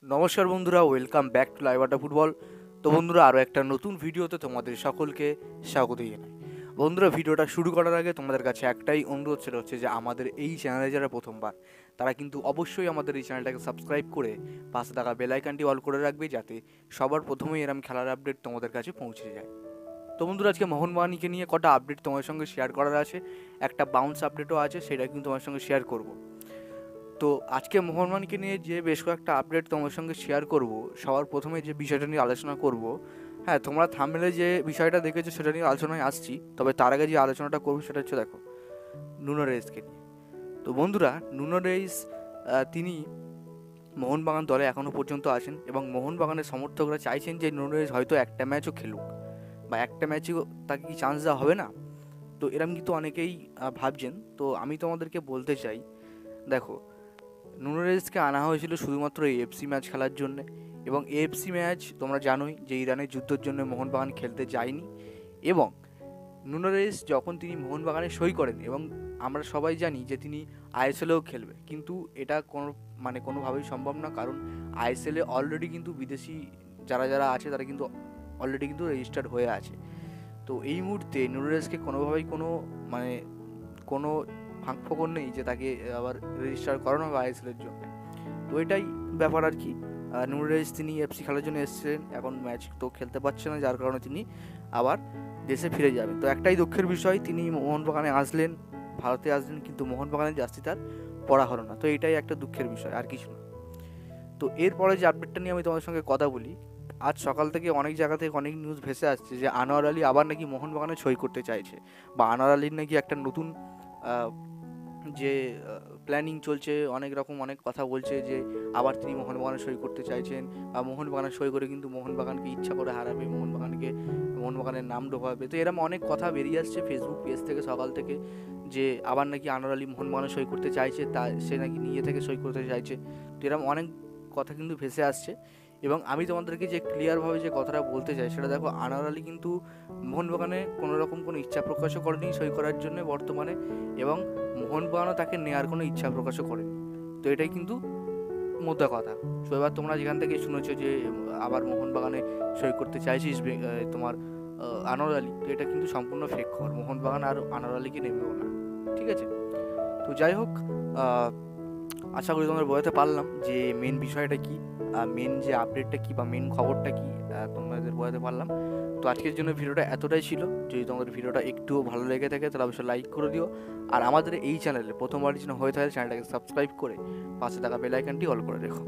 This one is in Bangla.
নমস্কার বন্ধুরা, ওয়েলকাম ব্যাক টু লাইভ আড্ডা ফুটবল। তো বন্ধুরা, আরও একটা নতুন ভিডিওতে তোমাদের সকলকে স্বাগত জানাই। বন্ধুরা, ভিডিওটা শুরু করার আগে তোমাদের কাছে একটাই অনুরোধ, সেটা হচ্ছে যে আমাদের এই চ্যানেলে যারা প্রথমবার, তারা কিন্তু অবশ্যই আমাদের এই চ্যানেলটাকে সাবস্ক্রাইব করে পাশে থাকা বেল আইকনটি অল করে রাখবে, যাতে সবার প্রথমেই এরম খেলার আপডেট তোমাদের কাছে পৌঁছে যায়। তো বন্ধুরা, আজকে মোহনবাগানকে নিয়ে কটা আপডেট তোমাদের সঙ্গে শেয়ার করার আছে। একটা বাউন্স আপডেটও আছে, সেটা কিন্তু তোমার সঙ্গে শেয়ার করব। তো আজকে মোহনবাগানকে নিয়ে যে বেশ কয়েকটা আপডেট তোমার সঙ্গে শেয়ার করব। সবার প্রথমে যে বিষয়টা নিয়ে আলোচনা করব, হ্যাঁ, তোমরা থাম্বনেলে যে বিষয়টা দেখেছো সেটা নিয়ে আলোচনায় আসছি, তবে তার আগে যে আলোচনাটা করবো সেটা হচ্ছে, দেখো, নুনো রেইসকে নিয়ে। তো বন্ধুরা, নুনো রেইস তিনি মোহনবাগান দলে এখনও পর্যন্ত আছেন এবং মোহনবাগানের সমর্থকরা চাইছেন যে নুনো রেইস হয়তো একটা ম্যাচও খেলুক, বা একটা ম্যাচেও তাকে কি চান্স দেওয়া হবে না। তো এরম কিন্তু অনেকেই ভাবছেন। তো আমি তোমাদেরকে বলতে চাই, দেখো, নুনো রেইসকে আনা হয়েছিল শুধুমাত্র এএফসি ম্যাচ খেলার জন্য, এবং এএফসি ম্যাচ তোমরা জানোই যে ইরানের যুদ্ধের জন্য মোহনবাগান খেলতে যায়নি। এবং নুনো রেইস যখন তিনি মোহনবাগানে সই করেন, এবং আমরা সবাই জানি যে তিনি আইএসএলেও খেলবে, কিন্তু এটা কোনোভাবেই সম্ভব না, কারণ আইএসএলে অলরেডি কিন্তু বিদেশি যারা যারা আছে তারা কিন্তু অলরেডি কিন্তু রেজিস্টার্ড হয়ে আছে। তো এই মুহূর্তে নুনো রেইসকে কোনোভাবেই মানে কোনো ফাঁকফোকর নেই যে তাকে আবার রেজিস্টার করানো হবে আইএসএলের জন্য। তো এটাই ব্যাপার আর কি। নুনো রেইস তিনি এফসি খেলার জন্য এসেছেন, এখন ম্যাচ তো খেলতে পারছে না, যার কারণে তিনি আবার দেশে ফিরে যাবেন। তো একটাই দুঃখের বিষয়, তিনি মোহনবাগানে আসলেন, ভারতে আসলেন, কিন্তু মোহনবাগানে জার্সি তার পড়া হলো না। তো এটাই একটা দুঃখের বিষয়, আর কিছু না। তো এরপরে যে আপডেটটা নিয়ে আমি তোমাদের সঙ্গে কথা বলি, আজ সকাল থেকে অনেক জায়গা থেকে অনেক নিউজ ভেসে আসছে যে আনোয়ার আলী আবার নাকি মোহনবাগানে সই করতে চাইছে, বা আনোয়ার আলীর নাকি একটা নতুন যে প্ল্যানিং চলছে, অনেক রকম অনেক কথা বলছে যে আবার তিনি মোহনবাগানে সই করতে চাইছেন, বা মোহনবাগানে সই করে কিন্তু মোহনবাগানকে ইচ্ছা করে হারাবে, মোহনবাগানের নাম ডোবাবে। তো এরকম অনেক কথা বেরিয়ে আসছে ফেসবুক পেজ থেকে সকাল থেকে, যে আবার নাকি আনোয়ার আলী মোহনবাগানে সই করতে চাইছে, তা সে নাকি নিজে থেকে সই করতে চাইছে। তো এরকম অনেক কথা কিন্তু ভেসে আসছে, এবং আমি তোমাদেরকে যে ক্লিয়ারভাবে যে কথাটা বলতে চাই সেটা দেখো, আনোয়ার আলী কিন্তু মোহনবাগানে কোনো রকম কোনো ইচ্ছা প্রকাশও করেনি সই করার জন্য বর্তমানে, এবং মোহনবাগানও তাকে নেওয়ার কোনো ইচ্ছা প্রকাশও করেনি। তো এটাই কিন্তু মোদ্দা কথা। তো এবার তোমরা যেখান থেকে শুনেছো যে আবার মোহনবাগানে সই করতে চাইছিস তোমার আনোয়ার আলী, তো এটা কিন্তু সম্পূর্ণ ফেক খবর। মোহনবাগান আর আনোয়ার আলীকে নেবেও না, ঠিক আছে? তো যাই হোক, আশা করি তোমাদের বোঝাতে পারলাম যে মেন বিষয়টা কী, মেন যে আপডেটটা কী বা মেন খবরটা কী, তোমাদের বোঝাতে পারলাম। তো আজকের জন্য ভিডিওটা এতটাই ছিল। যদি তোমাদের ভিডিওটা একটুও ভালো লেগে থাকে তাহলে অবশ্যই লাইক করে দিও, আর আমাদের এই চ্যানেলে প্রথমবার যেন হয়ে থাকে চ্যানেলটাকে সাবস্ক্রাইব করে পাশে থাকা বেল আইকনটি অল করে রেখো।